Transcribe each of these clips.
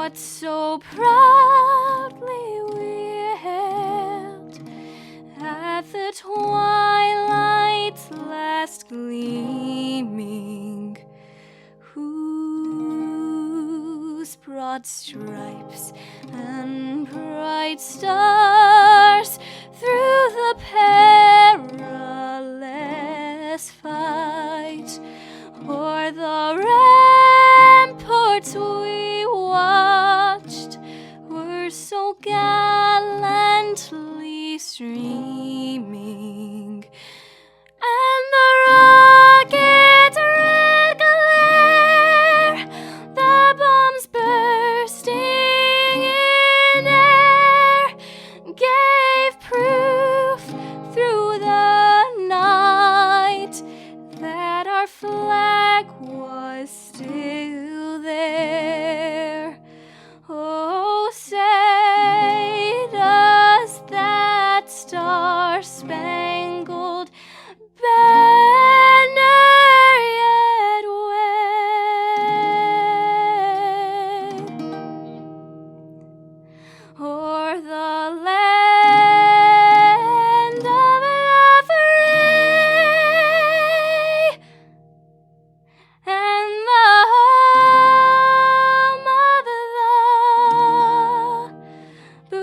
what so proudly we hailed at the twilight's last gleaming, whose broad stripes and bright stars through the perilous fight o'er the ramparts we watched were so gallantly streaming, and the rocket red glare, the bombs bursting in air, gave proof through the night that our flag was still there. Oh, say does that star-spangled banner yet wave o'er the land of the free and the home of the brave.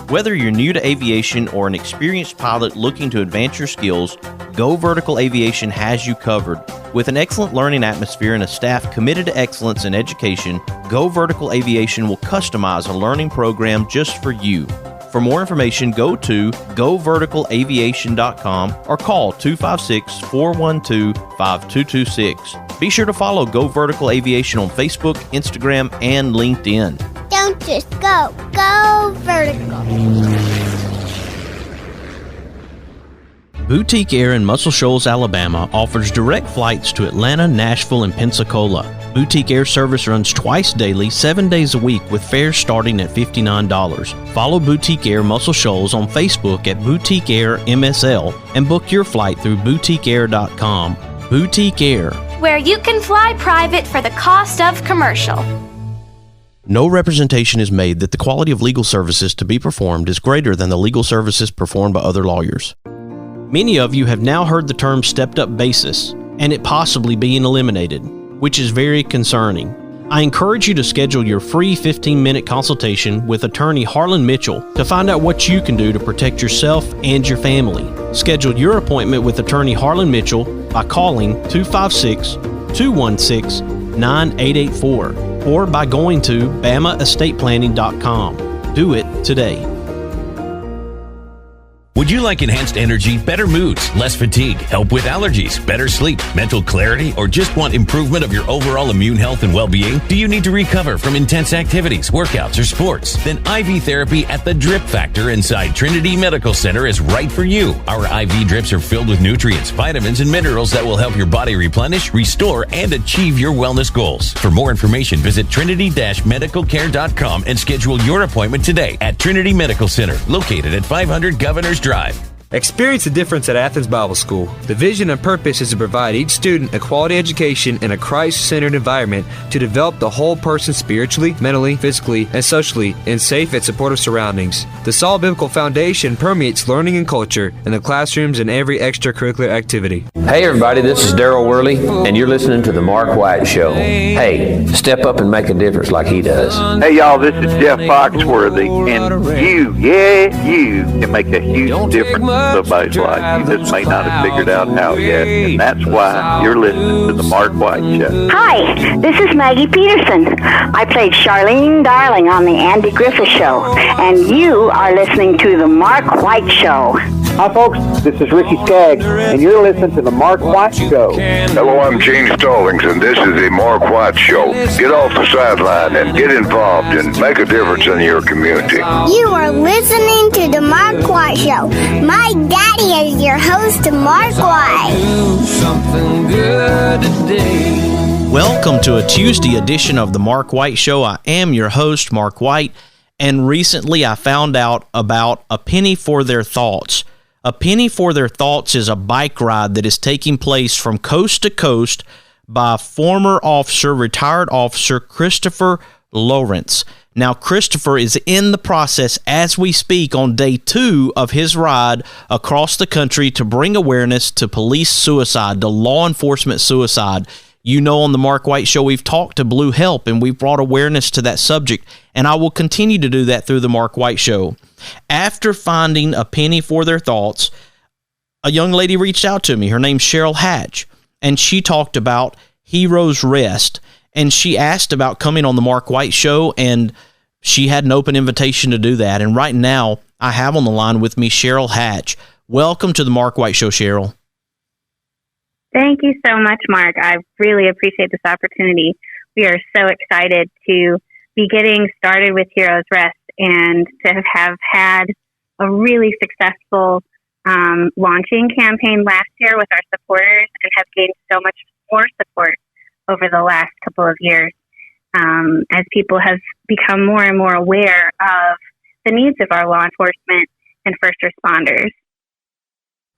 Whether you're new to aviation or an experienced pilot looking to advance your skills, Go Vertical Aviation has you covered. With an excellent learning atmosphere and a staff committed to excellence in education, Go Vertical Aviation will customize a learning program just for you. For more information, go to goverticalaviation.com or call 256-412-5226. Be sure to follow Go Vertical Aviation on Facebook, Instagram, and LinkedIn. Don't just go. Go vertical. Boutique Air in Muscle Shoals, Alabama offers direct flights to Atlanta, Nashville, and Pensacola. Boutique Air service runs twice daily, 7 days a week with fares starting at $59. Follow Boutique Air Muscle Shoals on Facebook at Boutique Air MSL and book your flight through boutiqueair.com. Boutique Air, where you can fly private for the cost of commercial. no representation is made that the quality of legal services to be performed is greater than the legal services performed by other lawyers. Many of you have now heard the term stepped-up basis and it possibly being eliminated, which is very concerning. I encourage you to schedule your free 15-minute consultation with attorney Harlan Mitchell to find out what you can do to protect yourself and your family. Schedule your appointment with attorney Harlan Mitchell by calling 256-216-9884 or by going to bamaestateplanning.com. Do it today. Would you like enhanced energy, better moods, less fatigue, help with allergies, better sleep, mental clarity, or just want improvement of your overall immune health and well-being? Do you need to recover from intense activities, workouts, or sports? Then IV therapy at the Drip Factor inside Trinity Medical Center is right for you. Our IV drips are filled with nutrients, vitamins, and minerals that will help your body replenish, restore, and achieve your wellness goals. For more information, visit trinity-medicalcare.com and schedule your appointment today at Trinity Medical Center, located at 500 Governors Drive. Experience the difference at Athens Bible School. The vision and purpose is to provide each student a quality education in a Christ-centered environment to develop the whole person spiritually, mentally, physically, and socially in safe and supportive surroundings. The solid biblical foundation permeates learning and culture in the classrooms and every extracurricular activity. Hey everybody, this is Daryl Worley, and you're listening to The Mark White Show. Hey, step up and make a difference like he does. Hey y'all, this is Jeff Foxworthy, and you can make a huge difference in somebody's life. You just may not have figured out how yet, and that's why you're listening to The Mark White Show. Hi, this is Maggie Peterson. I played Charlene Darling on The Andy Griffith Show, and you are listening to The Mark White Show. Hi folks, this is Ricky Skaggs, and you're listening to The Mark White Show. Hello, I'm Gene Stallings, and this is The Mark White Show. Get off the sideline and get involved and make a difference in your community. You are listening to The Mark White Show. My daddy is your host, Mark White. Something good today. Welcome to a Tuesday edition of The Mark White Show. I am your host, Mark White, And recently I found out about A Penny for Their Thoughts. A Penny for Their Thoughts is a bike ride that is taking place from coast to coast by former officer, retired officer Christopher Lawrence. Now, Christopher is in the process as we speak on day 2 of his ride across the country to bring awareness to police suicide, to law enforcement suicide. You know, on the Mark White Show, we've talked to Blue Help, and we've brought awareness to that subject, and I will continue to do that through the Mark White Show. After finding A Penny for Their Thoughts, a young lady reached out to me. Her name's Cheryl Hatch, and she talked about Heroes Rest, and she asked about coming on the Mark White Show, and she had an open invitation to do that. And right now, I have on the line with me Cheryl Hatch. Welcome to the Mark White Show, Cheryl. Thank you so much, Mark. I really appreciate this opportunity. We are so excited to be getting started with Heroes Rest and to have had a really successful launching campaign last year with our supporters and have gained so much more support over the last couple of years as people have become more and more aware of the needs of our law enforcement and first responders.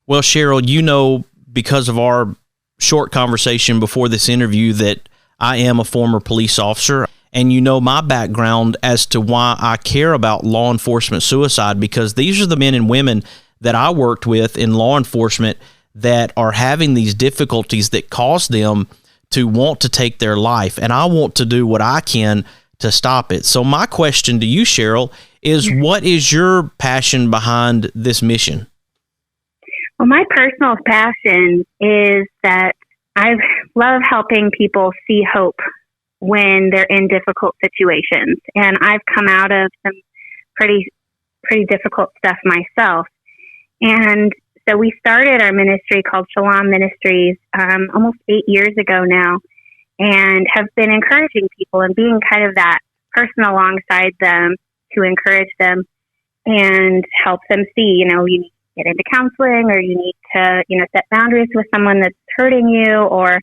Well, Cheryl, you know, because of our short conversation before this interview, that I am a former police officer, and you know my background as to why I care about law enforcement suicide, because these are the men and women that I worked with in law enforcement that are having these difficulties that cause them to want to take their life, and I want to do what I can to stop it. So my question to you, Cheryl, is what is your passion behind this mission? Well, my personal passion is that I love helping people see hope when they're in difficult situations. And I've come out of some pretty difficult stuff myself. And so we started our ministry called Shalom Ministries almost 8 years ago now, and have been encouraging people and being kind of that person alongside them to encourage them and help them see, you know, you need to get into counseling, or you need to, you know, set boundaries with someone that's hurting you, or,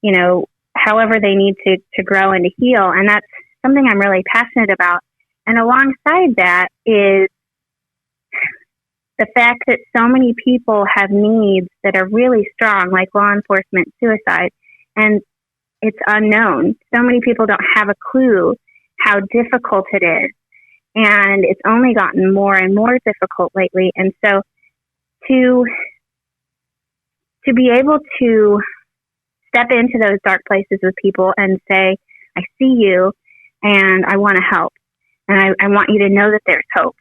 you know, however they need to grow and to heal. And that's something I'm really passionate about. And alongside that is the fact that so many people have needs that are really strong, like law enforcement suicide, and it's unknown. So many people don't have a clue how difficult it is, and it's only gotten more and more difficult lately. And so to be able to step into those dark places with people and say, I see you and I want to help, and I want you to know that there's hope,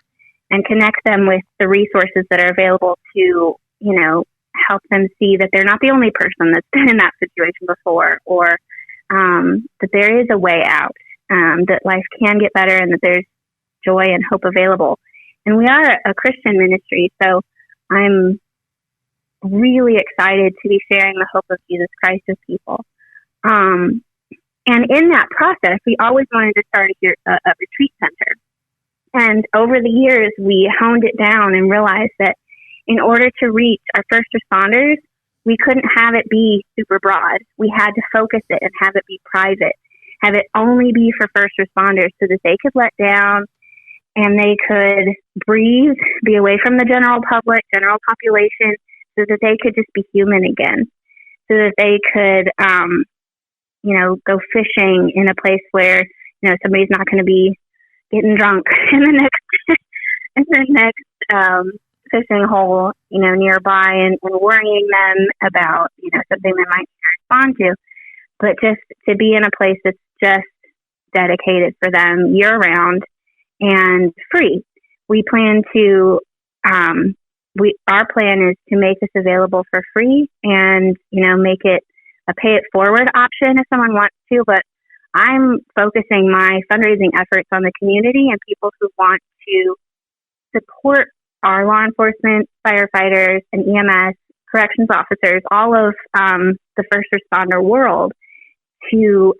and connect them with the resources that are available to, you know, help them see that they're not the only person that's been in that situation before, or that there is a way out, that life can get better, and that there's joy and hope available. And we are a Christian ministry, so I'm really excited to be sharing the hope of Jesus Christ with people. And in that process, we always wanted to start a retreat center. And over the years, we honed it down and realized that in order to reach our first responders, we couldn't have it be super broad. We had to focus it and have it be private, have it only be for first responders so that they could let down and they could breathe, be away from the general public, general population, so that they could just be human again, so that they could, you know, go fishing in a place where, you know, somebody's not going to be getting drunk in the next fishing hole, you know, nearby, and worrying them about, you know, something they might respond to, but just to be in a place that's just dedicated for them year round and free. We plan to, our plan is to make this available for free, and, you know, make it a pay it forward option if someone wants to, but I'm focusing my fundraising efforts on the community and people who want to support our law enforcement, firefighters, and EMS, corrections officers, all of the first responder world, to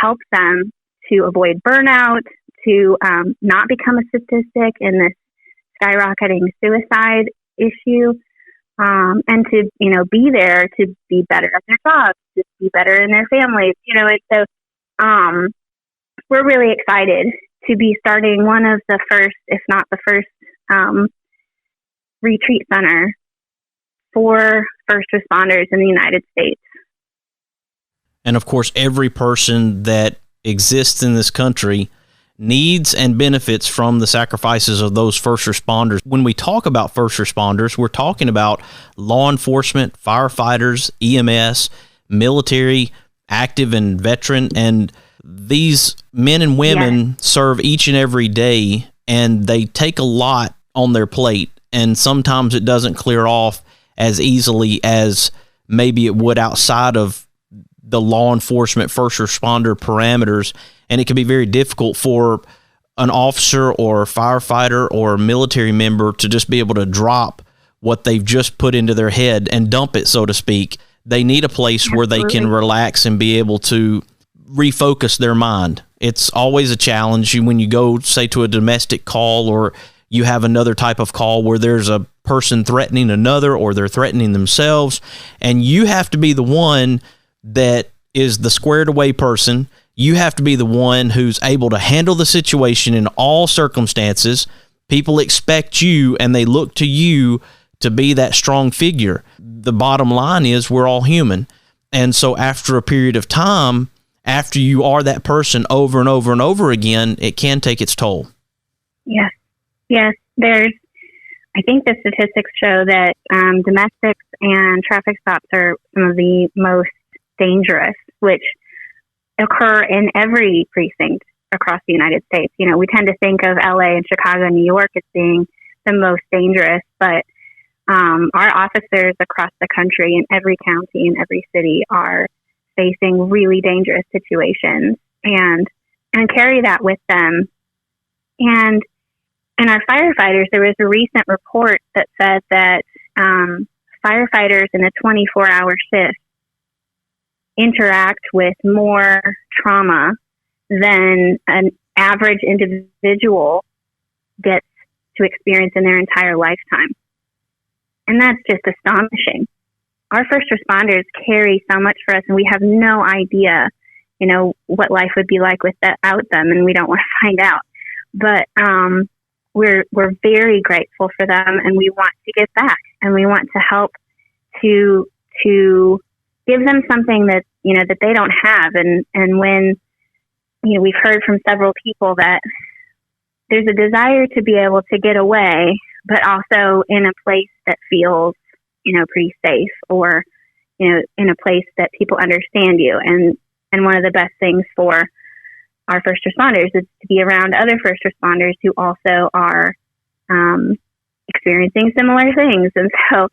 help them to avoid burnout, to not become a statistic in this skyrocketing suicide issue, and to, you know, be there to be better at their jobs, to be better in their families, you know. And so we're really excited to be starting one of the first, if not the first, retreat center for first responders in the United States. And of course, every person that exists in this country needs and benefits from the sacrifices of those first responders. When we talk about first responders, we're talking about law enforcement, firefighters, EMS, military, active and veteran, and these men and women serve each and every day, and they take a lot on their plate, and sometimes it doesn't clear off as easily as maybe it would outside of the law enforcement first responder parameters, and it can be very difficult for an officer or a firefighter or a military member to just be able to drop what they've just put into their head and dump it, so to speak. They need a place where they can relax and be able to refocus their mind. It's always a challenge when you go, say, to a domestic call, or you have another type of call where there's a person threatening another or they're threatening themselves, and you have to be the one that is the squared away person. You have to be the one who's able to handle the situation in all circumstances. People expect you and they look to you to be that strong figure. The bottom line is we're all human. And so after a period of time, after you are that person over and over and over again, it can take its toll. Yes. I think the statistics show that domestics and traffic stops are some of the most dangerous, which occur in every precinct across the United States. You know, we tend to think of LA and Chicago and New York as being the most dangerous, but our officers across the country in every county and every city are facing really dangerous situations and carry that with them. And our firefighters, there was a recent report that said that firefighters in a 24-hour shift interact with more trauma than an average individual gets to experience in their entire lifetime. And that's just astonishing. Our first responders carry so much for us, and we have no idea, you know, what life would be like without them, and we don't want to find out. But we're very grateful for them, and we want to give back, and we want to help to give them something that, you know, that they don't have. And when, you know, we've heard from several people that there's a desire to be able to get away, but also in a place that feels, you know, pretty safe, or, you know, in a place that people understand you. And one of the best things for our first responders is to be around other first responders who also are experiencing similar things. And so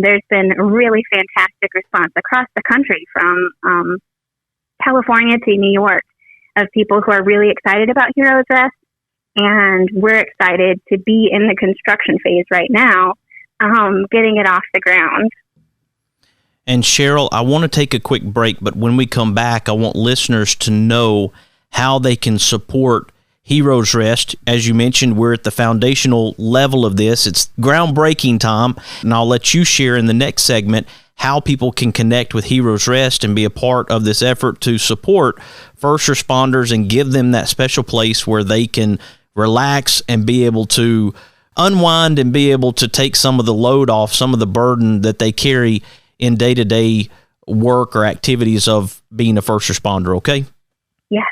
there's been a really fantastic response across the country, from California to New York, of people who are really excited about Heroes Rest. And we're excited to be in the construction phase right now, getting it off the ground. And Cheryl, I want to take a quick break, but when we come back, I want listeners to know how they can support Heroes Rest. As you mentioned, we're at the foundational level of this. It's groundbreaking time, and I'll let you share in the next segment how people can connect with Heroes Rest and be a part of this effort to support first responders and give them that special place where they can relax and be able to unwind and be able to take some of the load off, some of the burden that they carry in day-to-day work or activities of being a first responder, okay? Yes.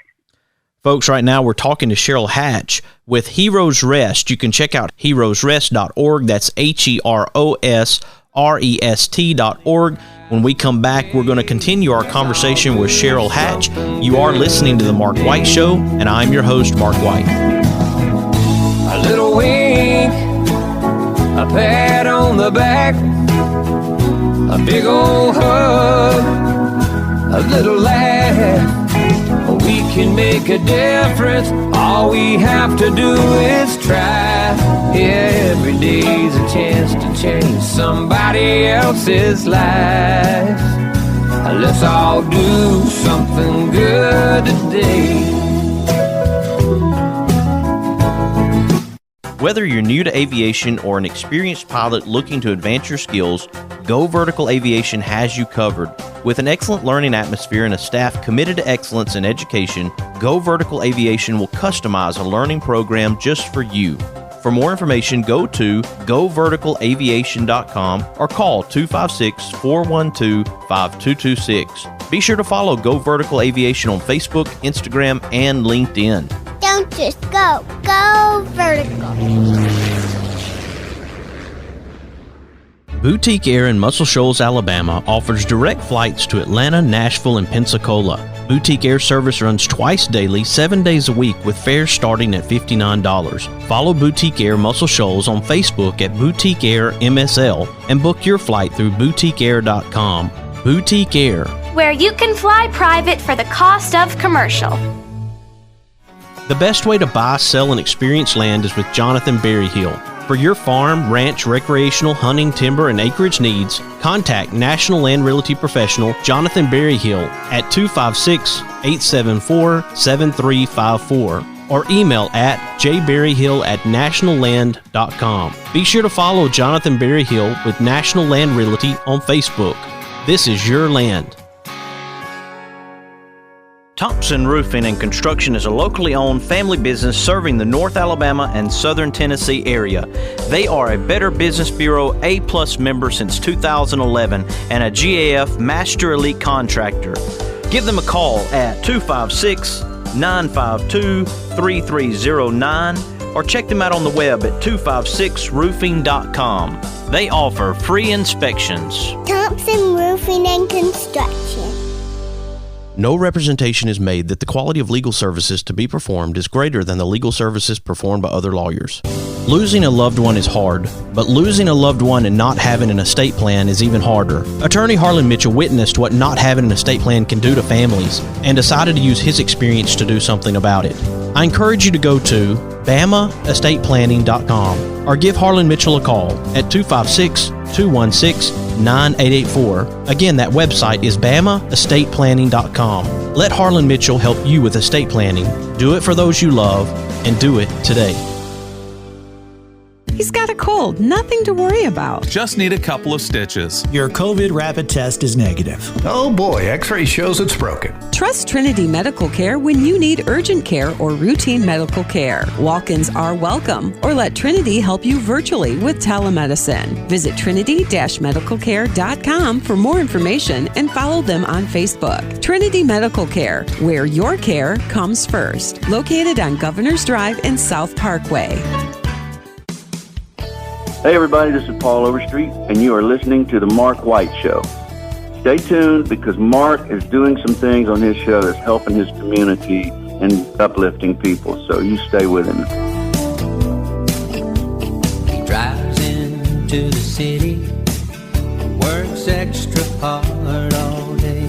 Folks, right now we're talking to Cheryl Hatch with Heroes Rest. You can check out heroesrest.org. That's HEROSREST.org. When we come back, we're going to continue our conversation with Cheryl Hatch. You are listening to The Mark White Show, and I'm your host, Mark White. A little wink, a pat on the back, a big old hug, a little laugh. We can make a difference. All we have to do is try. Every day's a chance to change somebody else's life. Let's all do something good today. Whether you're new to aviation or an experienced pilot looking to advance your skills, Go Vertical Aviation has you covered. With an excellent learning atmosphere and a staff committed to excellence in education, Go Vertical Aviation will customize a learning program just for you. For more information, go to goverticalaviation.com or call 256-412-5226. Be sure to follow Go Vertical Aviation on Facebook, Instagram, and LinkedIn. Don't just go. Go vertical. Boutique Air in Muscle Shoals, Alabama offers direct flights to Atlanta, Nashville, and Pensacola. Boutique Air service runs twice daily, 7 days a week, with fares starting at $59. Follow Boutique Air Muscle Shoals on Facebook at Boutique Air MSL and book your flight through boutiqueair.com. Boutique Air, where you can fly private for the cost of commercial. the best way to buy, sell, and experience land is with Jonathan Berryhill. For your farm, ranch, recreational, hunting, timber, and acreage needs, contact National Land Realty Professional Jonathan Berryhill at 256-874-7354 or email at jberryhill@nationalland.com. Be sure to follow Jonathan Berryhill with National Land Realty on Facebook. This is your land. Thompson Roofing and Construction is a locally owned family business serving the North Alabama and Southern Tennessee area. They are a Better Business Bureau A+ member since 2011 and a GAF Master Elite Contractor. Give them a call at 256-952-3309 or check them out on the web at 256roofing.com. They offer free inspections. Thompson Roofing and Construction. No representation is made that the quality of legal services to be performed is greater than the legal services performed by other lawyers. Losing a loved one is hard, but losing a loved one and not having an estate plan is even harder. Attorney Harlan Mitchell witnessed what not having an estate plan can do to families and decided to use his experience to do something about it. I encourage you to go to BamaEstatePlanning.com or give Harlan Mitchell a call at 256-216-9884. Again, that website is BamaEstatePlanning.com. Let Harlan Mitchell help you with estate planning. Do it for those you love and do it today. He's got a cold, nothing to worry about. Just need a couple of stitches. Your COVID rapid test is negative. Oh boy, X-ray shows it's broken. Trust Trinity Medical Care when you need urgent care or routine medical care. Walk-ins are welcome, or let Trinity help you virtually with telemedicine. Visit trinity-medicalcare.com for more information and follow them on Facebook. Trinity Medical Care, where your care comes first. Located on Governor's Drive and South Parkway. Hey everybody, this is Paul Overstreet, and you are listening to The Mark White Show. Stay tuned because Mark is doing some things on his show that's helping his community and uplifting people, so you stay with him. He drives into the city, works extra hard all day,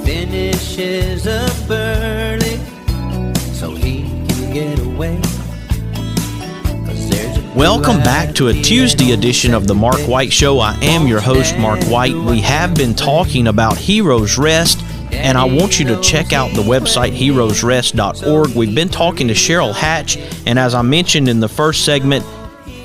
finishes up early so he can get away. Welcome back to a Tuesday edition of the Mark White Show. I am your host, Mark White. We have been talking about Heroes Rest, and I want you to check out the website, heroesrest.org. We've been talking to Cheryl Hatch, and as I mentioned in the first segment,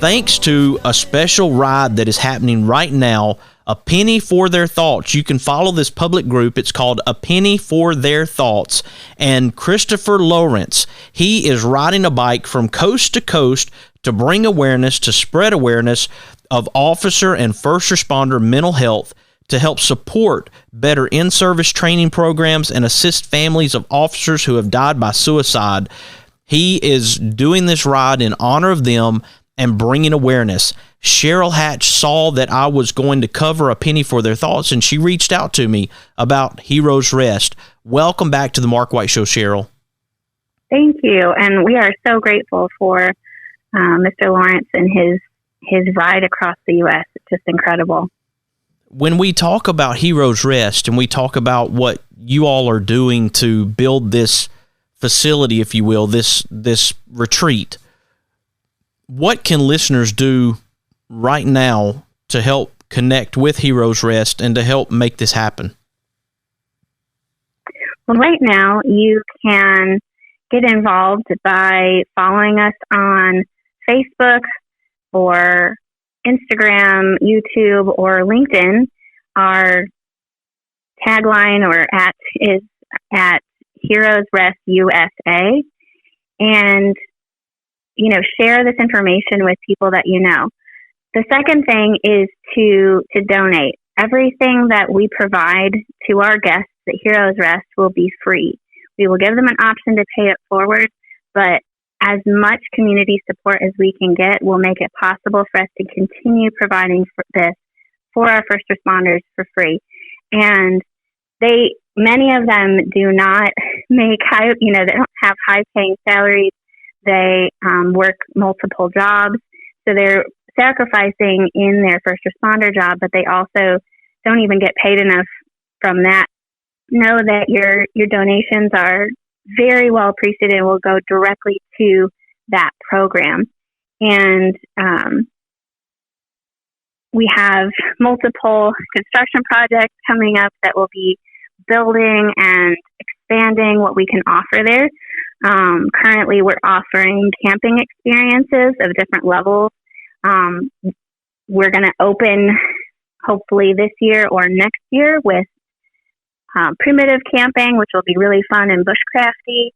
thanks to a special ride that is happening right now, A Penny for Their Thoughts. You can follow this public group. It's called A Penny for Their Thoughts. And Christopher Lawrence, he is riding a bike from coast to coast to bring awareness, to spread awareness of officer and first responder mental health, to help support better in-service training programs and assist families of officers who have died by suicide. He is doing this ride in honor of them and bringing awareness. Cheryl Hatch saw that I was going to cover A Penny for Their Thoughts, and she reached out to me about Heroes Rest. Welcome back to the Mark White Show, Cheryl. Thank you, and we are so grateful for Mr. Lawrence and his ride across the U.S. It's just incredible. When we talk about Heroes Rest and we talk about what you all are doing to build this facility, if you will, this retreat, what can listeners do right now to help connect with Heroes Rest and to help make this happen? Well, right now you can get involved by following us on Facebook or Instagram, YouTube, or LinkedIn. Our tagline or is at Heroes Rest USA, and share this information with people that you know. The second thing is to donate. Everything that we provide to our guests at Heroes Rest will be free. We will give them an option to pay it forward, but as much community support as we can get will make it possible for us to continue providing this for our first responders for free. And many of them do not make they don't have high-paying salaries. They work multiple jobs, so they're sacrificing in their first responder job, but they also don't even get paid enough from that. Know that your donations are very well appreciated and will go directly to that program. And we have multiple construction projects coming up that will be building and expanding what we can offer there. Currently, we're offering camping experiences of different levels. We're going to open, hopefully this year or next year, with primitive camping, which will be really fun and bushcrafty,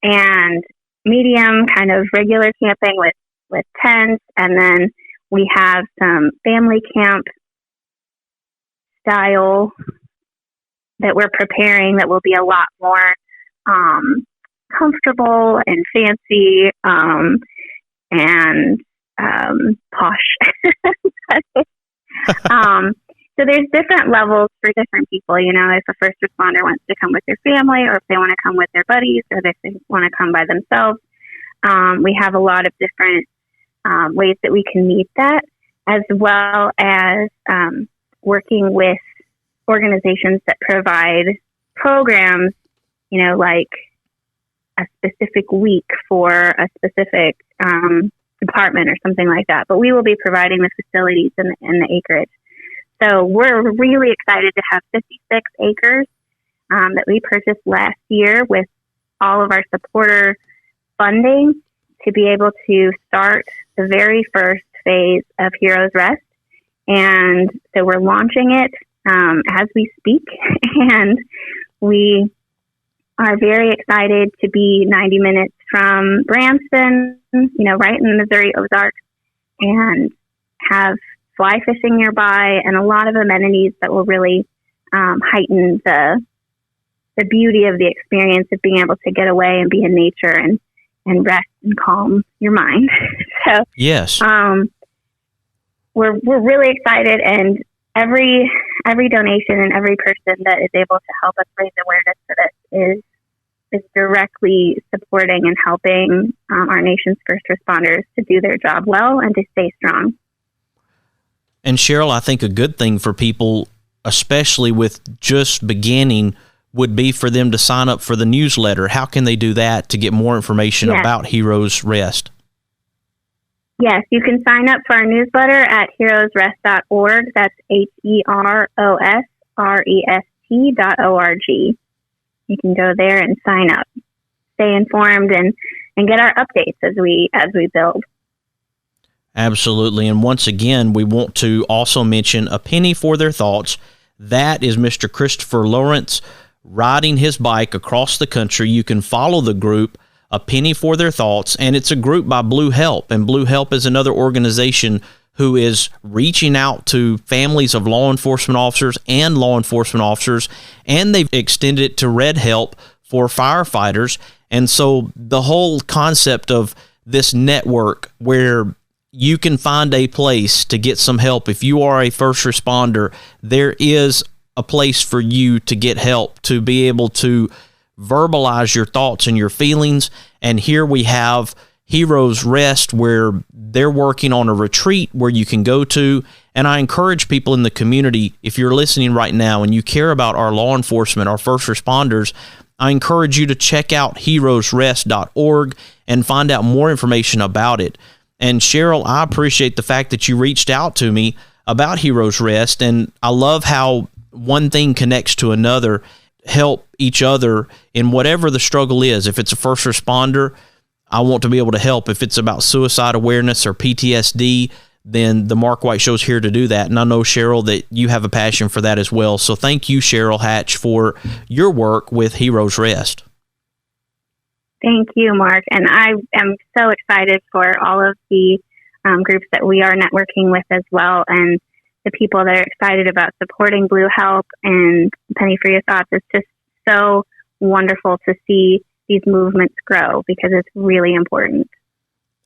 and medium kind of regular camping with tents. And then we have some family camp style that we're preparing that will be a lot more comfortable and fancy and posh. So there's different levels for different people. If a first responder wants to come with their family, or if they want to come with their buddies, or if they want to come by themselves, we have a lot of different ways that we can meet that, as well as working with organizations that provide programs, like a specific week for a specific department or something like that. But we will be providing the facilities and the acreage. So we're really excited to have 56 acres that we purchased last year with all of our supporter funding to be able to start the very first phase of Heroes Rest. And so we're launching it as we speak, and we are very excited to be 90 minutes from Branson, right in the Missouri Ozarks, and have fly fishing nearby and a lot of amenities that will really heighten the beauty of the experience of being able to get away and be in nature and rest and calm your mind. So yes, we're really excited, and every donation and every person that is able to help us raise awareness for this is directly supporting and helping our nation's first responders to do their job well and to stay strong. And Cheryl, I think a good thing for people, especially with just beginning, would be for them to sign up for the newsletter. How can they do that to get more information about Heroes Rest? Yes, you can sign up for our newsletter at heroesrest.org. That's HEROSREST.org. You can go there and sign up, stay informed, and get our updates as we build. Absolutely. And once again, we want to also mention A Penny for Their Thoughts. That is Mr. Christopher Lawrence riding his bike across the country. You can follow the group, A Penny for Their Thoughts, and it's a group by Blue Help. And Blue Help is another organization who is reaching out to families of law enforcement officers, and they've extended it to Red Help for firefighters. And so the whole concept of this network where you can find a place to get some help. If you are a first responder, there is a place for you to get help, to be able to verbalize your thoughts and your feelings. And here we have Heroes Rest, where they're working on a retreat where you can go to. And I encourage people in the community, if you're listening right now and you care about our law enforcement, our first responders, I encourage you to check out heroesrest.org and find out more information about it. And Cheryl, I appreciate the fact that you reached out to me about Heroes Rest, and I love how one thing connects to another. help each other in whatever the struggle is. If it's a first responder, I want to be able to help. If it's about suicide awareness or PTSD, then the Mark White Show is here to do that. And I know, Cheryl, that you have a passion for that as well. So thank you, Cheryl Hatch, for your work with Heroes Rest. Thank you, Mark. And I am so excited for all of the groups that we are networking with as well, and the people that are excited about supporting Blue Help and Penny for Your Thoughts. It's just so wonderful to see these movements grow because it's really important.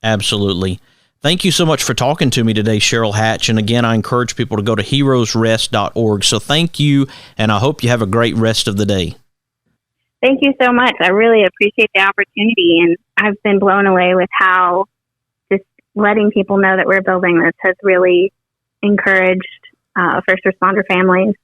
Absolutely. Thank you so much for talking to me today, Cheryl Hatch. And again, I encourage people to go to heroesrest.org. So thank you, and I hope you have a great rest of the day. Thank you so much. I really appreciate the opportunity, and I've been blown away with how just letting people know that we're building this has really encouraged first responder families.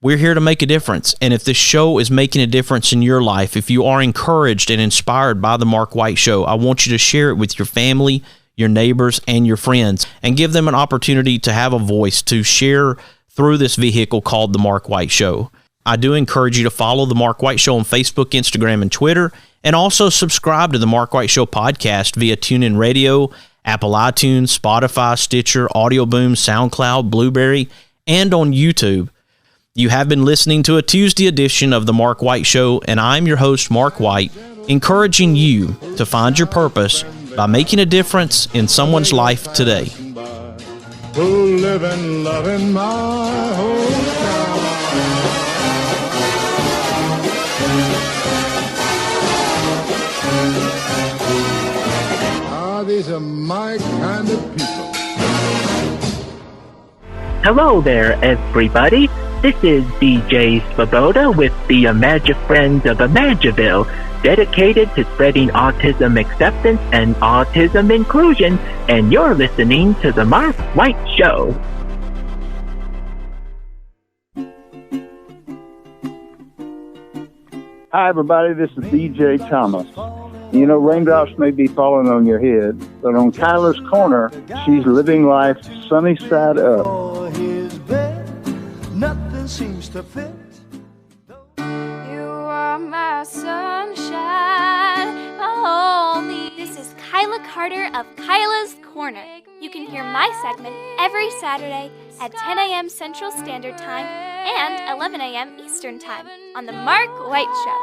We're here to make a difference, and if this show is making a difference in your life, if you are encouraged and inspired by the Mark White Show, I want you to share it with your family, your neighbors, and your friends, and give them an opportunity to have a voice to share through this vehicle called the Mark White Show. I do encourage you to follow the Mark White Show on Facebook, Instagram, and Twitter, and also subscribe to the Mark White Show podcast via TuneIn Radio, Apple iTunes, Spotify, Stitcher, Audio Boom, SoundCloud, Blueberry, and on YouTube. You have been listening to a Tuesday edition of The Mark White Show, and I'm your host, Mark White, encouraging you to find your purpose by making a difference in someone's life today. Who live and love in my hometown. These are my kind of people. Hello there, everybody. This is DJ Svoboda with the Imagine Friends of Imagiville, dedicated to spreading autism acceptance and autism inclusion, and you're listening to The Mark White Show. Hi, everybody. This is DJ Thomas. You know, raindrops may be falling on your head, but on Kyla's corner, she's living life sunny side up. Nothing seems to fit. You are my sunshine. This is Kyla Carter of Kyla's Corner. You can hear my segment every Saturday at 10 a.m. Central Standard Time and 11 a.m. Eastern Time on The Mark White Show.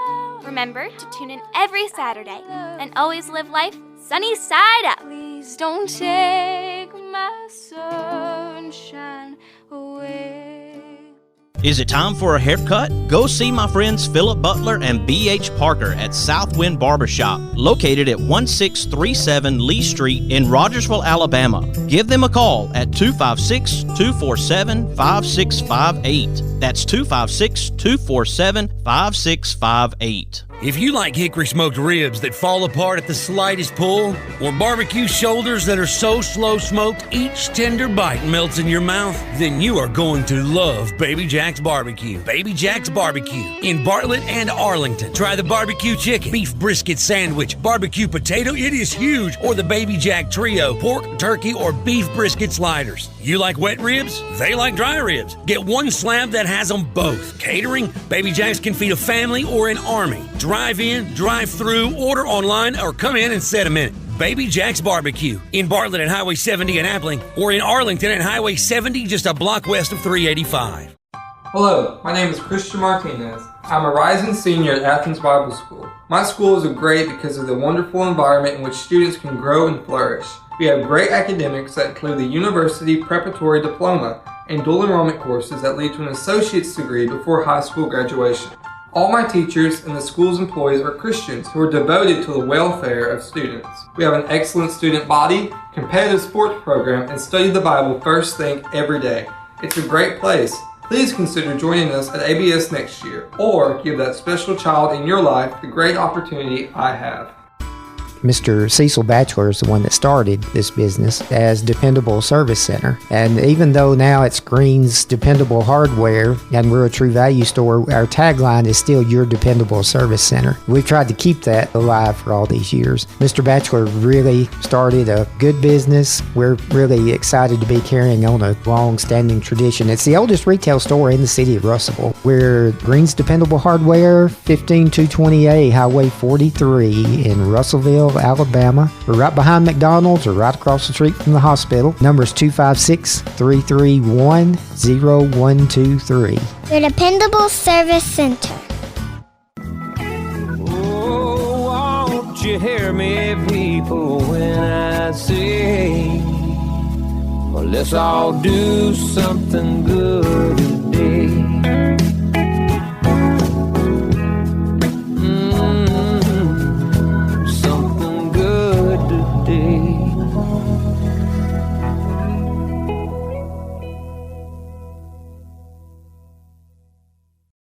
Remember to tune in every Saturday and always live life sunny side up. Please don't take my sunshine away. Is it time for a haircut? Go see my friends Philip Butler and B.H. Parker at Southwind Barbershop, located at 1637 Lee Street in Rogersville, Alabama. Give them a call at 256-247-5658. That's 256-247-5658. If you like hickory smoked ribs that fall apart at the slightest pull, or barbecue shoulders that are so slow smoked each tender bite melts in your mouth, then you are going to love Baby Jack's Barbecue. Baby Jack's Barbecue in Bartlett and Arlington. Try the barbecue chicken, beef brisket sandwich, barbecue potato, it is huge, or the Baby Jack Trio, pork, turkey, or beef brisket sliders. You like wet ribs? They like dry ribs. Get one slab that has them both. Catering? Baby Jack's can feed a family or an army. Drive in, drive through, order online, or come in and set a minute. Baby Jack's Barbecue in Bartlett at Highway 70 in Appling, or in Arlington at Highway 70 just a block west of 385. Hello, my name is Christian Martinez. I'm a rising senior at Athens Bible School. My school is great because of the wonderful environment in which students can grow and flourish. We have great academics that include the University Preparatory Diploma and dual enrollment courses that lead to an associate's degree before high school graduation. All my teachers and the school's employees are Christians who are devoted to the welfare of students. We have an excellent student body, competitive sports program, and study the Bible first thing every day. It's a great place. Please consider joining us at ABS next year, or give that special child in your life the great opportunity I have. Mr. Cecil Batchelor is the one that started this business as Dependable Service Center. And even though now it's Green's Dependable Hardware and we're a True Value store, our tagline is still Your Dependable Service Center. We've tried to keep that alive for all these years. Mr. Batchelor really started a good business. We're really excited to be carrying on a long-standing tradition. It's the oldest retail store in the city of Russellville. We're Green's Dependable Hardware, 15220A Highway 43 in Russellville, Alabama. We're right behind McDonald's or right across the street from the hospital. Number is 256-331-0123. Your Dependable Service Center. Won't you hear me, people, when I say, well, let's all do something good.